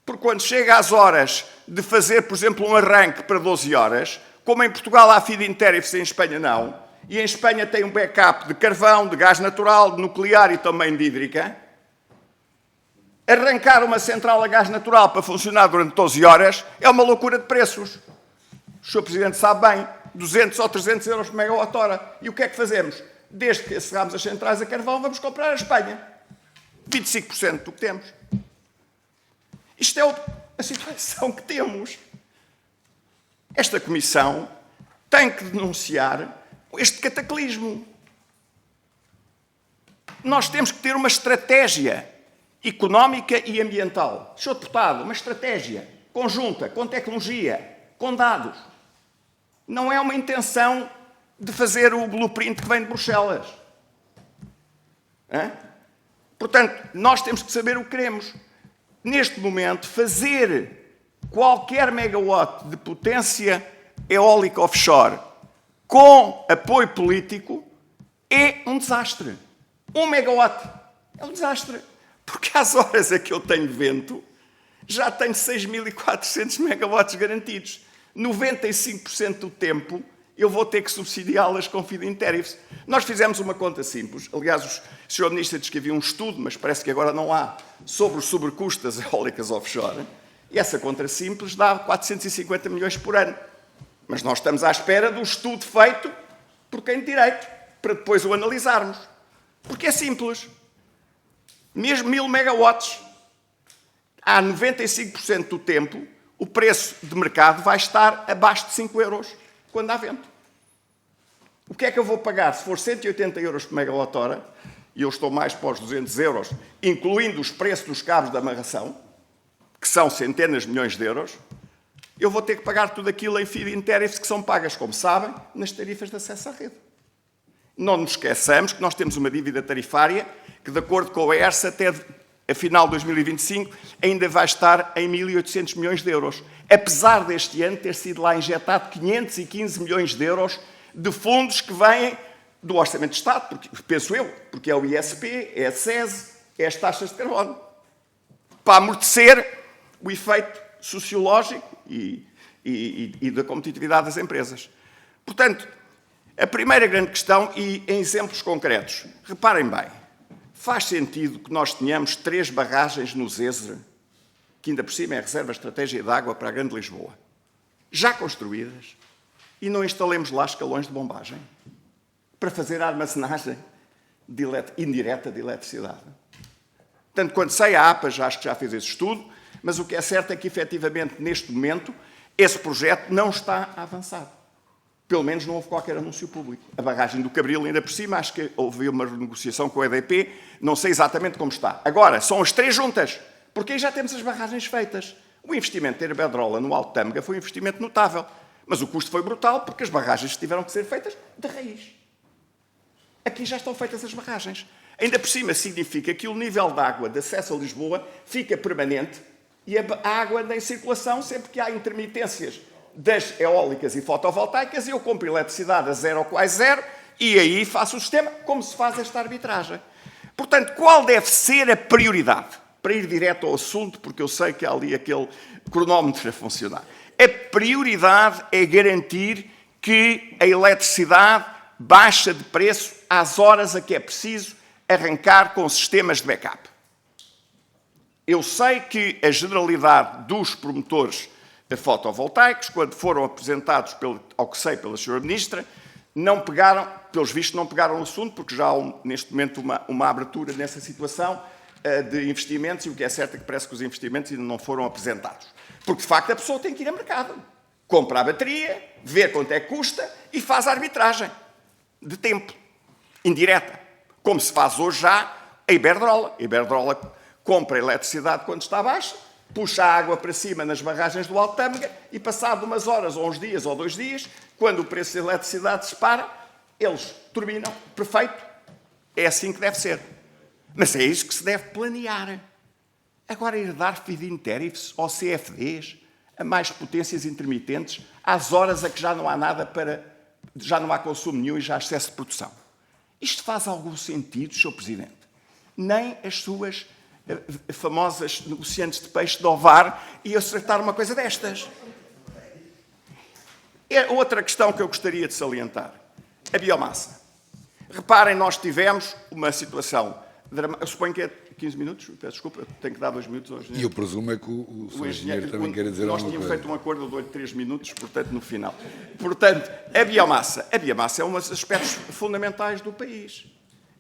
Porque quando chega às horas de fazer, por exemplo, um arranque para 12 horas, como em Portugal há feed-in tariffs e em Espanha não, e em Espanha tem um backup de carvão, de gás natural, de nuclear e também de hídrica, arrancar uma central a gás natural para funcionar durante 12 horas é uma loucura de preços. O Sr. Presidente sabe bem, 200 ou 300 euros por megawatt-hora. E o que é que fazemos? Desde que encerramos as centrais a carvão, vamos comprar a Espanha. 25% do que temos. Isto é a situação que temos. Esta Comissão tem que denunciar este cataclismo. Nós temos que ter uma estratégia económica e ambiental. Sr. Deputado, uma estratégia conjunta, com tecnologia, com dados. Não é uma intenção de fazer o blueprint que vem de Bruxelas. Portanto, nós temos que saber o que queremos. Neste momento, fazer qualquer megawatt de potência eólica offshore com apoio político é um desastre. 1 megawatt é um desastre. Porque às horas a que eu tenho vento, já tenho 6.400 megawatts garantidos. 95% do tempo eu vou ter que subsidiá-las com feed-in tariffs. Nós fizemos uma conta simples. Aliás, o Sr. Ministro disse que havia um estudo, mas parece que agora não há, sobre o sobrecusto das eólicas offshore. E essa conta simples dá 450 milhões por ano. Mas nós estamos à espera do estudo feito por quem de direito, para depois o analisarmos. Porque é simples. Mesmo 1000 megawatts, há 95% do tempo, o preço de mercado vai estar abaixo de 5 euros quando há vento. O que é que eu vou pagar se for 180 euros por megawatt-hora, e eu estou mais para os 200 euros, incluindo os preços dos cabos de amarração, que são centenas de milhões de euros, eu vou ter que pagar tudo aquilo em feed-in tariffs que são pagas, como sabem, nas tarifas de acesso à rede. Não nos esqueçamos que nós temos uma dívida tarifária que, de acordo com a ERSA, até a final de 2025 ainda vai estar em 1.800 milhões de euros. Apesar deste ano ter sido lá injetado 515 milhões de euros de fundos que vêm do Orçamento de Estado, porque, penso eu, porque é o ISP, é a SES, é as taxas de carbono, para amortecer o efeito sociológico e da competitividade das empresas. Portanto, a primeira grande questão, e em exemplos concretos, reparem bem, faz sentido que nós tenhamos 3 barragens no Zezer, que ainda por cima é a Reserva Estratégica de Água para a Grande Lisboa, já construídas, e não instalemos lá escalões de bombagem para fazer a armazenagem indireta de eletricidade. Portanto, quando sei a APA, acho que já fez esse estudo, mas o que é certo é que, efetivamente, neste momento, esse projeto não está a avançar. Pelo menos não houve qualquer anúncio público. A barragem do Cabril, ainda por cima, acho que houve uma renegociação com a EDP, não sei exatamente como está. Agora, são as 3 juntas, porque aí já temos as barragens feitas. O investimento da Iberdrola no Alto Tâmega foi um investimento notável, mas o custo foi brutal porque as barragens tiveram que ser feitas de raiz. Aqui já estão feitas as barragens. Ainda por cima significa que o nível de água de acesso a Lisboa fica permanente e a água anda em circulação sempre que há intermitências das eólicas e fotovoltaicas, eu compro eletricidade a zero ou quase zero e aí faço o sistema como se faz esta arbitragem. Portanto, qual deve ser a prioridade? Para ir direto ao assunto, porque eu sei que há ali aquele cronómetro a funcionar. A prioridade é garantir que a eletricidade baixa de preço às horas a que é preciso arrancar com sistemas de backup. Eu sei que a generalidade dos promotores fotovoltaicos, quando foram apresentados, ao que sei, pela Sra. Ministra, não pegaram, pelos vistos, não pegaram no assunto, porque já há, neste momento, uma abertura nessa situação de investimentos, e o que é certo é que parece que os investimentos ainda não foram apresentados. Porque, de facto, a pessoa tem que ir ao mercado, compra a bateria, vê quanto é que custa e faz a arbitragem de tempo, indireta, como se faz hoje já a Iberdrola. A Iberdrola compra a eletricidade quando está baixa, puxa a água para cima nas barragens do Alto Tâmega e, passado umas horas, ou uns dias, ou 2 dias, quando o preço da eletricidade dispara, eles turbinam. Perfeito. É assim que deve ser. Mas é isso que se deve planear. Agora, ir dar feed-in tariffs ou CFDs a mais potências intermitentes às horas a que já não há nada já não há consumo nenhum e já há excesso de produção. Isto faz algum sentido, Sr. Presidente? Nem as suas famosas negociantes de peixe de Ovar e acertar uma coisa destas. É outra questão que eu gostaria de salientar. A biomassa. Reparem, nós tivemos uma situação... Eu suponho que é 15 minutos, peço desculpa, eu tenho que dar 2 minutos ao engenheiro. E eu presumo é que o Sr. Engenheiro também quer dizer alguma coisa. Nós tínhamos feito um acordo, eu dou-lhe 3 minutos, portanto, no final. Portanto, a biomassa é um dos aspectos fundamentais do país.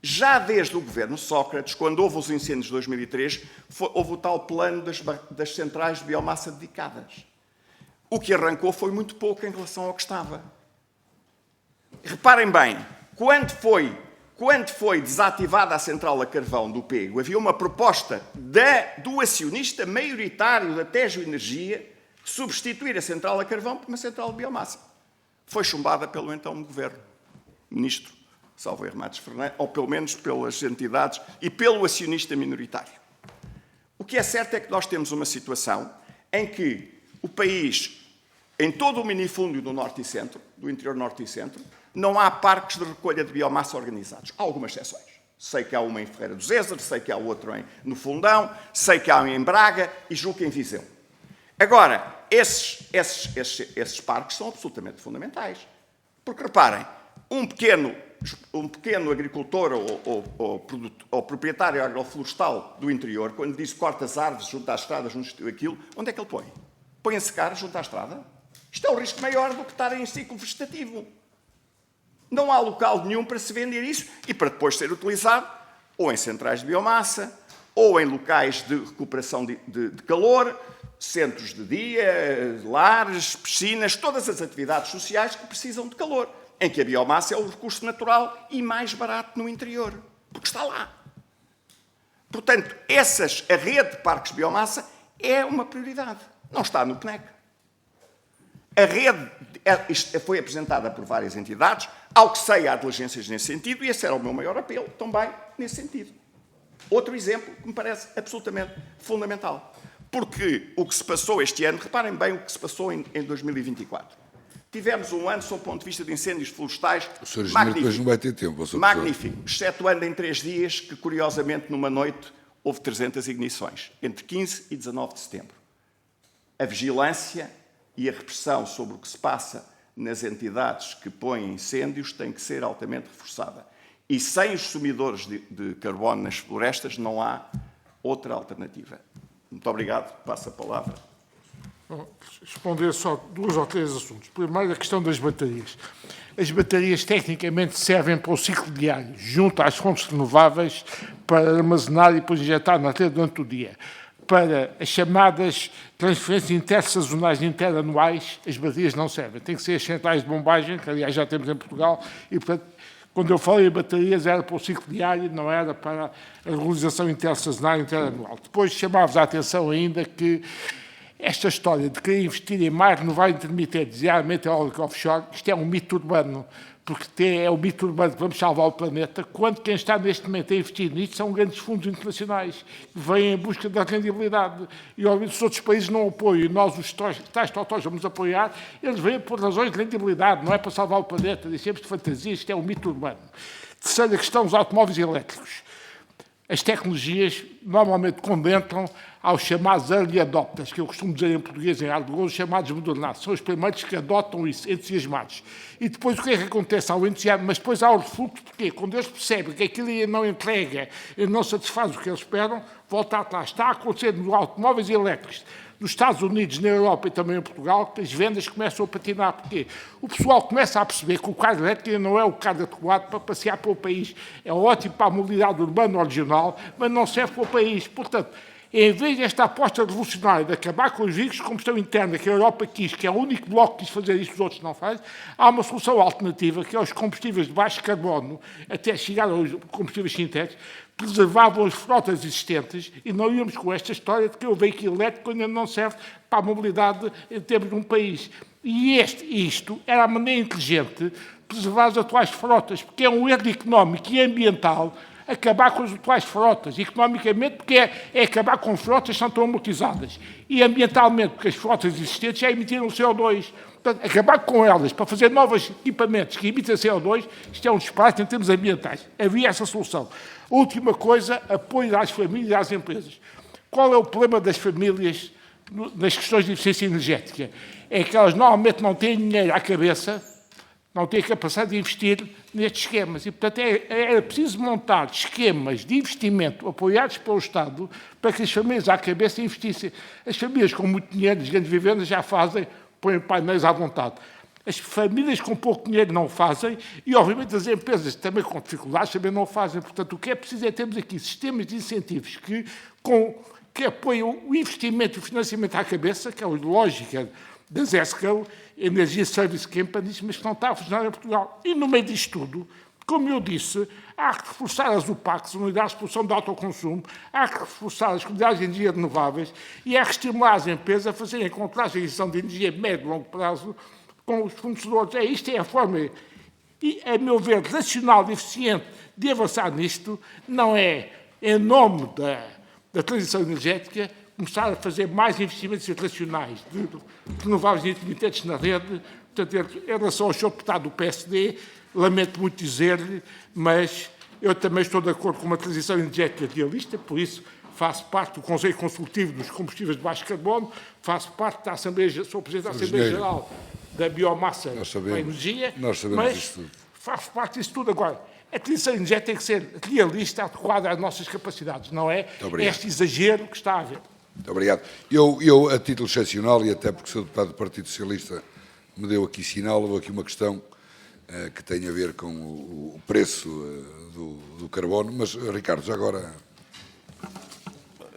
Já desde o governo Sócrates, quando houve os incêndios de 2003, houve o tal plano das centrais de biomassa dedicadas. O que arrancou foi muito pouco em relação ao que estava. Reparem bem, quando foi desativada a central a carvão do Pego, havia uma proposta do acionista maioritário da Tejo Energia substituir a central a carvão por uma central de biomassa. Foi chumbada pelo então governo, ministro salvo erro Matos Fernandes, ou pelo menos pelas entidades e pelo acionista minoritário. O que é certo é que nós temos uma situação em que o país, em todo o minifúndio do Norte e Centro, do interior Norte e Centro, não há parques de recolha de biomassa organizados. Há algumas exceções. Sei que há uma em Ferreira do Zezer, sei que há outro no Fundão, sei que há um em Braga e julgo que em Viseu. Agora, esses parques são absolutamente fundamentais. Porque, reparem, um pequeno agricultor ou proprietário agroflorestal do interior, quando diz corta as árvores junto às estradas, junto aquilo, onde é que ele põe? Põe a secar junto à estrada? Isto é um risco maior do que estar em ciclo vegetativo. Não há local nenhum para se vender isso e para depois ser utilizado ou em centrais de biomassa, ou em locais de recuperação de calor, centros de dia, lares, piscinas, todas as atividades sociais que precisam de calor, em que a biomassa é o recurso natural e mais barato no interior, porque está lá. Portanto, a rede de parques de biomassa é uma prioridade. Não está no PNEC. A rede isto foi apresentada por várias entidades, ao que sei há diligências nesse sentido, e esse era o meu maior apelo, também nesse sentido. Outro exemplo que me parece absolutamente fundamental. Porque o que se passou este ano, reparem bem o que se passou em 2024. Tivemos um ano, sob o ponto de vista de incêndios florestais, o Sr. Engenheiro depois não vai ter tempo. Magnífico, excetuando em 3 dias, que curiosamente numa noite houve 300 ignições, entre 15 e 19 de setembro. A vigilância e a repressão sobre o que se passa nas entidades que põem incêndios tem que ser altamente reforçada. E sem os sumidores de carbono nas florestas não há outra alternativa. Muito obrigado. Passo a palavra. Responder só 2 ou 3 assuntos. Primeiro, a questão das baterias. As baterias, tecnicamente, servem para o ciclo diário, junto às fontes renováveis, para armazenar e depois injetar na rede durante o dia. Para as chamadas transferências intersazonais interanuais, as baterias não servem. Tem que ser as centrais de bombagem, que aliás já temos em Portugal, e portanto, quando eu falei em baterias, era para o ciclo diário, não era para a regularização intersazonal interanual. Depois chamava-vos a atenção ainda que esta história de querer investir em mais renováveis intermitentes, designadamente eólico offshore, isto é um mito urbano, porque é o mito urbano que vamos salvar o planeta, quando quem está neste momento a investir nisto são grandes fundos internacionais, que vêm em busca da rendibilidade. E, obviamente, os outros países não apoiam, e nós, os tais totós, vamos apoiar, eles vêm por razões de rendibilidade, não é para salvar o planeta, sempre de fantasia, isto é um mito urbano. Terceira questão, os automóveis elétricos. As tecnologias normalmente condensam aos chamados early adopters, que eu costumo dizer em português, em argoso, os chamados modernados. São os primeiros que adotam isso, entusiasmados. E depois o que é que acontece? Há o entusiasmo, mas depois há o refluxo, porque quando eles percebem que aquilo não entrega e não satisfaz o que eles esperam, volta atrás. Está a acontecer nos automóveis elétricos nos Estados Unidos, na Europa e também em Portugal, que as vendas começam a patinar. Porquê? O pessoal começa a perceber que o carro elétrico não é o carro adequado para passear pelo país. É ótimo para a mobilidade urbana ou regional, mas não serve para o país. Portanto, em vez desta aposta revolucionária de acabar com os veículos de combustão interna, que a Europa quis, que é o único bloco que quis fazer isto, os outros não fazem, há uma solução alternativa, que é os combustíveis de baixo carbono, até chegar aos combustíveis sintéticos, preservavam as frotas existentes e não íamos com esta história de que o veículo elétrico ainda não serve para a mobilidade em termos de um país. E isto era a maneira inteligente de preservar as atuais frotas, porque é um erro económico e ambiental acabar com as atuais frotas, economicamente, porque é acabar com frotas que são tão amortizadas, e ambientalmente, porque as frotas existentes já emitiram CO2. Portanto, acabar com elas para fazer novos equipamentos que emitem CO2, isto é um disparate em termos ambientais. Havia essa solução. Última coisa, apoio às famílias e às empresas. Qual é o problema das famílias nas questões de eficiência energética? É que elas normalmente não têm dinheiro à cabeça, não têm a capacidade de investir nestes esquemas. E, portanto, era preciso montar esquemas de investimento apoiados pelo Estado para que as famílias à cabeça investissem. As famílias com muito dinheiro, as grandes vivendas, já fazem, põem painéis à vontade. As famílias com pouco dinheiro não fazem e, obviamente, as empresas também com dificuldades também não fazem. Portanto, o que é preciso é termos aqui sistemas de incentivos que apoiam o investimento e o financiamento à cabeça, que é a lógica das ESCO, Energia Service Companies, mas que não está a funcionar em Portugal. E, no meio disto tudo, como eu disse, há que reforçar as UPACs, Unidades de Produção de Autoconsumo, há que reforçar as comunidades de energia renováveis e há que estimular as empresas a fazerem contratos de aquisição de energia de médio e longo prazo com os fornecedores. Isto é a forma, e, a meu ver, racional e eficiente de avançar nisto, não é em nome da transição energética começar a fazer mais investimentos racionais de renováveis e intermitentes na rede. Portanto, em relação ao Sr. Deputado do PSD, lamento muito dizer-lhe, mas eu também estou de acordo com uma transição energética realista, por isso faço parte do Conselho Consultivo dos Combustíveis de Baixo Carbono, faço parte da Assembleia, sou Presidente da Assembleia Geral da biomassa Nós para a sabemos. energia, Nós sabemos mas isso tudo. faz parte disso tudo. Agora, a transição energética tem que ser realista, adequada às nossas capacidades, não é obrigado. este exagero que está a haver. Muito obrigado. Eu, a título excepcional, e até porque sou deputado do Partido Socialista, me deu aqui sinal, houve aqui uma questão que tem a ver com o preço do carbono, mas, Ricardo,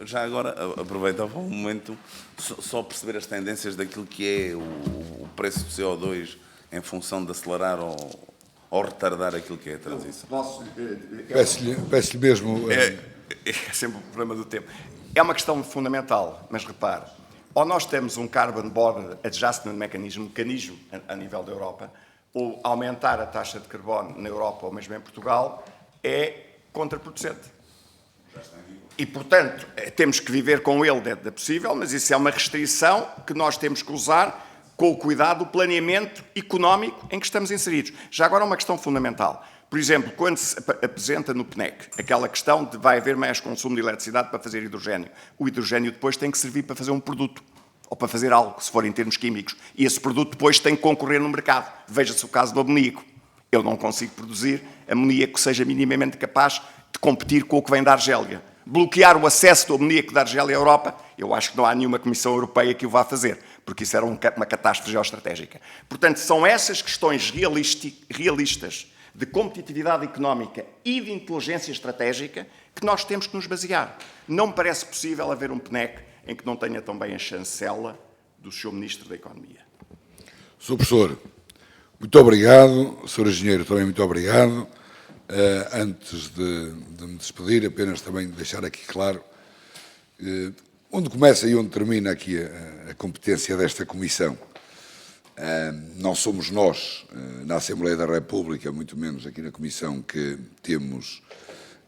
Já agora, aproveitava um momento só perceber as tendências daquilo que é o preço do CO2 em função de acelerar ou retardar aquilo que é a transição. peço-lhe mesmo... É sempre o problema do tempo. É uma questão fundamental, mas repare, ou nós temos um Carbon Border Adjustment Mechanism, mecanismo a nível da Europa, ou aumentar a taxa de carbono na Europa ou mesmo em Portugal é contraproducente. E, portanto, temos que viver com ele dentro da possível, mas isso é uma restrição que nós temos que usar com o cuidado do planeamento económico em que estamos inseridos. Já agora uma questão fundamental. Por exemplo, quando se apresenta no PNEC aquela questão de vai haver mais consumo de eletricidade para fazer hidrogénio, o hidrogénio depois tem que servir para fazer um produto ou para fazer algo, se for em termos químicos. E esse produto depois tem que concorrer no mercado. Veja-se o caso do amoníaco. Eu não consigo produzir amoníaco que seja minimamente capaz de competir com o que vem da Argélia. Bloquear o acesso do amoníaco da Argélia à Europa, eu acho que não há nenhuma Comissão Europeia que o vá fazer, porque isso era uma catástrofe geoestratégica. Portanto, são essas questões realistas de competitividade económica e de inteligência estratégica que nós temos que nos basear. Não me parece possível haver um PNEC em que não tenha também a chancela do Sr. Ministro da Economia. Sr. Professor, muito obrigado. Sr. Engenheiro, também muito obrigado. Antes de me despedir, apenas também deixar aqui claro onde começa e onde termina aqui a competência desta Comissão. Não somos nós, na Assembleia da República, muito menos aqui na Comissão, que temos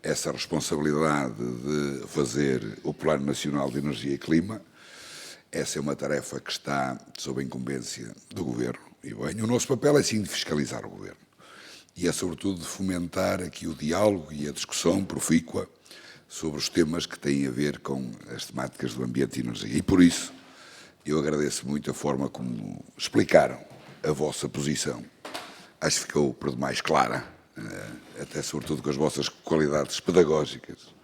essa responsabilidade de fazer o Plano Nacional de Energia e Clima. Essa é uma tarefa que está sob a incumbência do Governo. E bem, o nosso papel é sim de fiscalizar o Governo. E é sobretudo de fomentar aqui o diálogo e a discussão profícua sobre os temas que têm a ver com as temáticas do ambiente e energia. E por isso, eu agradeço muito a forma como explicaram a vossa posição. Acho que ficou por demais clara, até sobretudo com as vossas qualidades pedagógicas,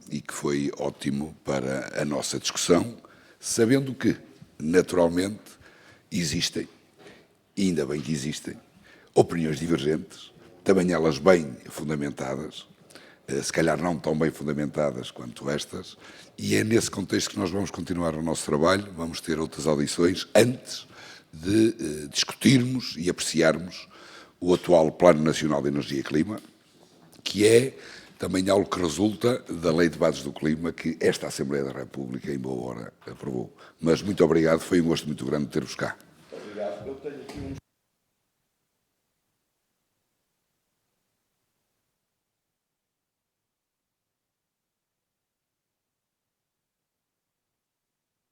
e que foi ótimo para a nossa discussão, sabendo que, naturalmente, existem, e ainda bem que existem, opiniões divergentes, também elas bem fundamentadas, se calhar não tão bem fundamentadas quanto estas, e é nesse contexto que nós vamos continuar o nosso trabalho, vamos ter outras audições antes de discutirmos e apreciarmos o atual Plano Nacional de Energia e Clima, que é também algo que resulta da Lei de Bases do Clima que esta Assembleia da República, em boa hora, aprovou. Mas muito obrigado, foi um gosto muito grande ter-vos cá. Obrigado. Eu tenho aqui